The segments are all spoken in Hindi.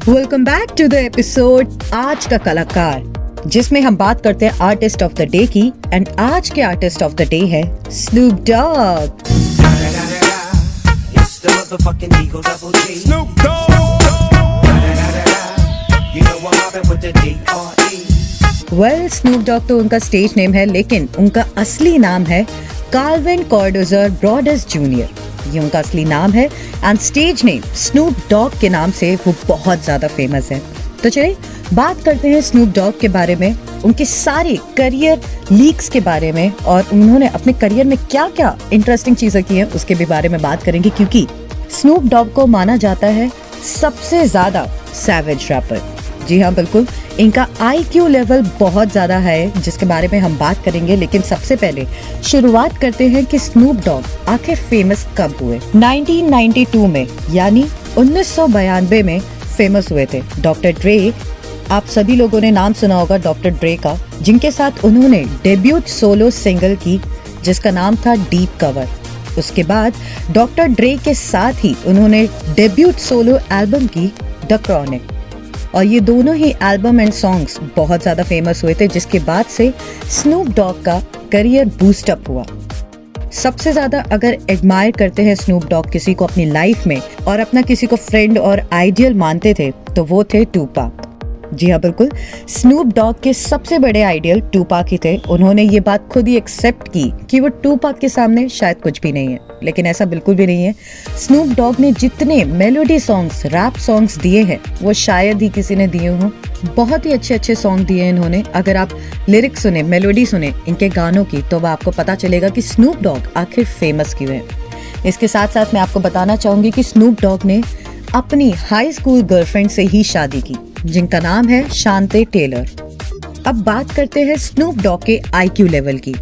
Welcome back to the episode आज का कलाकार, जिसमें हम बात करते हैं आर्टिस्ट ऑफ द डे की। एंड आज के आर्टिस्ट ऑफ द डे है स्नूप डॉग। स्नूप डॉग तो उनका स्टेज नेम है, लेकिन उनका असली नाम है कार्विन कॉर्डोज़र ब्रॉडस जूनियर। ये उनका असली नाम है and stage name Snoop Dogg के नाम से वो बहुत ज्यादा फेमस है। तो चलिए बात करते हैं स्नूप डॉग के बारे में, उनके सारे करियर लीक्स के बारे में, और उन्होंने अपने करियर में क्या क्या इंटरेस्टिंग चीजें की हैं उसके भी बारे में बात करेंगे, क्योंकि स्नूप डॉग को माना जाता है सबसे ज्यादा सैवेज रैपर। जी हाँ, बिल्कुल, इनका IQ लेवल बहुत ज्यादा है, जिसके बारे में हम बात करेंगे। लेकिन सबसे पहले शुरुआत करते हैं कि स्नूप डॉग आखिर फेमस कब हुए। 1992 में, यानी 1992 में फेमस हुए थे। डॉक्टर ड्रे, आप सभी लोगों ने नाम सुना होगा डॉक्टर ड्रे का, जिनके साथ उन्होंने डेब्यूट सोलो सिंगल की जिसका नाम था डीप कवर। उसके बाद डॉक्टर ड्रे के साथ ही उन्होंने डेब्यूट सोलो एल्बम की द क्रॉनिक, और ये दोनों ही एल्बम एंड सॉन्ग्स बहुत ज़्यादा फेमस हुए थे, जिसके बाद से स्नूप डॉग का करियर बूस्ट अप हुआ। सबसे ज़्यादा अगर एडमायर करते हैं स्नूप डॉग किसी को अपनी लाइफ में और अपना किसी को फ्रेंड और आइडियल मानते थे, तो वो थे टूपाक। जी हाँ, बिल्कुल, स्नूप डॉग के सबसे बड़े आइडियल टूपाक ही थे। उन्होंने ये बात खुद ही एक्सेप्ट की कि वो टूपाक के सामने शायद कुछ भी नहीं है, लेकिन ऐसा बिल्कुल भी नहीं है। स्नूप डॉग ने जितने मेलोडी सॉन्ग्स, रैप सॉन्ग्स दिए हैं, वो शायद ही किसी ने दिए हों। बहुत ही अच्छे अच्छे सॉन्ग दिए हैं इन्होंने। अगर आप लिरिक्स सुने, मेलोडी सुने इनके गानों की, तो आपको पता चलेगा कि स्नूप डॉग आखिर फेमस क्यों है। इसके साथ साथ मैं आपको बताना चाहूंगी कि स्नूप डॉग ने अपनी हाई स्कूल गर्लफ्रेंड से ही शादी की, जिनका नाम है शांते टेलर। अब बात करते हैं स्नूप डॉग के IQ लेवल की।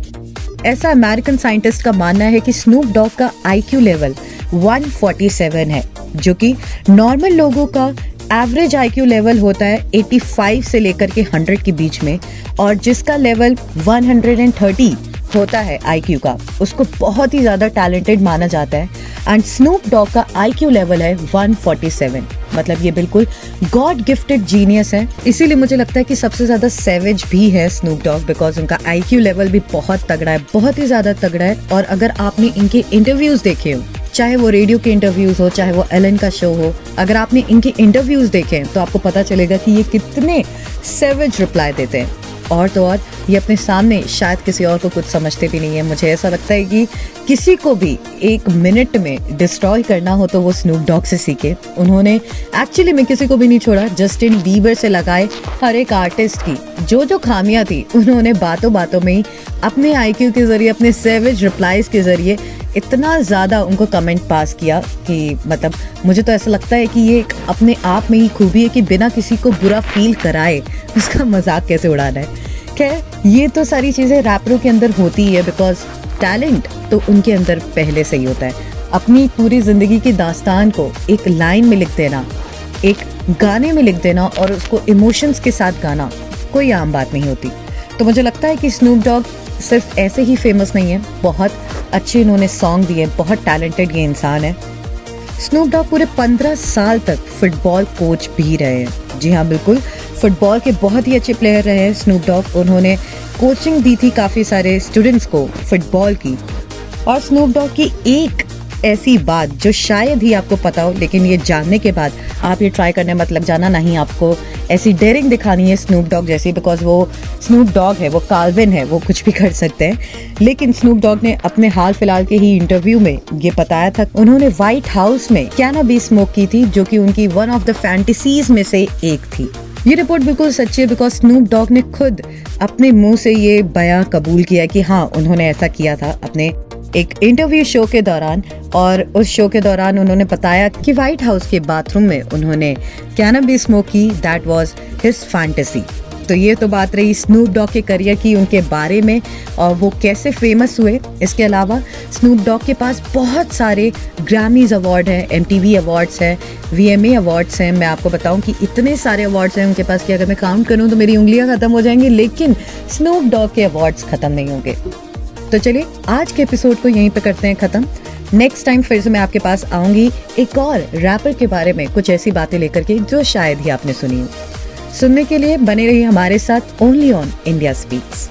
ऐसा अमेरिकन साइंटिस्ट का मानना है कि स्नूप डॉग का IQ लेवल 147 है, जो कि नॉर्मल लोगों का एवरेज IQ लेवल होता है 85 से लेकर के 100 के बीच में, और जिसका लेवल 130 होता है IQ का, उसको बहुत ही ज्यादा टैलेंटेड माना जाता है। एंड स्नूप डॉग का IQ लेवल है 147, मतलब ये बिल्कुल गॉड गिफ्टेड जीनियस है। इसीलिए मुझे लगता है कि सबसे ज्यादा सेवेज भी है स्नूप डॉग, बिकॉज उनका IQ लेवल भी बहुत तगड़ा है, बहुत ही ज्यादा तगड़ा है। और अगर आपने इनके इंटरव्यूज देखे हो, चाहे वो रेडियो के इंटरव्यूज हो, चाहे वो एलन का शो हो, अगर आपने इनके इंटरव्यूज देखे हैं तो आपको पता चलेगा कि ये कितने सेवेज रिप्लाई देते हैं। और तो और ये अपने सामने शायद किसी और को कुछ समझते भी नहीं है। मुझे ऐसा लगता है कि किसी को भी 1 मिनट में डिस्ट्रॉय करना हो तो वो स्नूप डॉग से सीखे। उन्होंने एक्चुअली में किसी को भी नहीं छोड़ा, जस्टिन बीबर से लगाए हर एक आर्टिस्ट की जो खामियां थी, उन्होंने बातों बातों में ही अपने IQ के जरिए, अपने सेवेज रिप्लाईज के जरिए इतना ज़्यादा उनको कमेंट पास किया कि मतलब मुझे तो ऐसा लगता है कि ये एक अपने आप में ही खूबी है कि बिना किसी को बुरा फील कराए उसका मजाक कैसे उड़ाना है। खैर, ये तो सारी चीज़ें रैपरों के अंदर होती ही है, बिकॉज टैलेंट तो उनके अंदर पहले से ही होता है। अपनी पूरी ज़िंदगी की दास्तान को एक लाइन में लिख देना, एक गाने में लिख देना और उसको इमोशंस के साथ गाना कोई आम बात नहीं होती। तो मुझे लगता है कि स्नूप डॉग सिर्फ ऐसे ही फेमस नहीं है, बहुत अच्छे इन्होंने सॉन्ग दिए, बहुत टैलेंटेड ये इंसान है। स्नूप डॉग पूरे 15 साल तक फुटबॉल कोच भी रहे हैं। जी हाँ, बिल्कुल, फुटबॉल के बहुत ही अच्छे प्लेयर रहे हैं स्नूप डॉग। उन्होंने कोचिंग दी थी काफ़ी सारे स्टूडेंट्स को फुटबॉल की। और स्नूप डॉग की एक ऐसी बात जो शायद ही आपको पता हो, लेकिन ये जानने के बाद आप ये ट्राई करने मत लग जाना, नहीं आपको ऐसी डेयरिंग दिखानी है स्नूप डॉग जैसी, बिकॉज वो स्नूप डॉग है, वो कार्विन है, वो कुछ भी कर सकते हैं। लेकिन स्नूप डॉग ने अपने हाल फिलहाल के ही इंटरव्यू में ये बताया था, उन्होंने व्हाइट हाउस में कैनबिस स्मोक की थी, जो कि उनकी वन ऑफ द फैंटेसीज में से एक थी। ये रिपोर्ट बिल्कुल सच्ची है, बिकॉज स्नूप डॉग ने खुद अपने मुंह से ये बयां कबूल किया कि हाँ, उन्होंने ऐसा किया था अपने एक इंटरव्यू शो के दौरान। और उस शो के दौरान उन्होंने बताया कि व्हाइट हाउस के बाथरूम में उन्होंने कैनबिस स्मोक की, दैट वाज हिज फैंटेसी। तो ये तो बात रही स्नूप डॉग के करियर की, उनके बारे में, और वो कैसे फेमस हुए। इसके अलावा स्नूप डॉग के पास बहुत सारे ग्रैमीज अवार्ड हैं, MTV अवार्ड्स हैं, VMA अवार्ड्स हैं। मैं आपको बताऊं कि इतने सारे अवार्ड्स हैं उनके पास कि अगर मैं काउंट करूं तो मेरी उंगलियां खत्म हो जाएंगी, लेकिन स्नूप डॉग के अवार्ड्स खत्म नहीं होंगे। तो चलिए आज के एपिसोड को यहीं पे करते हैं खत्म। नेक्स्ट टाइम फिर से मैं आपके पास आऊंगी एक और रैपर के बारे में कुछ ऐसी बातें लेकर के जो शायद ही आपने सुनी हो। सुनने के लिए बने रहिए हमारे साथ ओनली ऑन इंडिया स्पीक्स।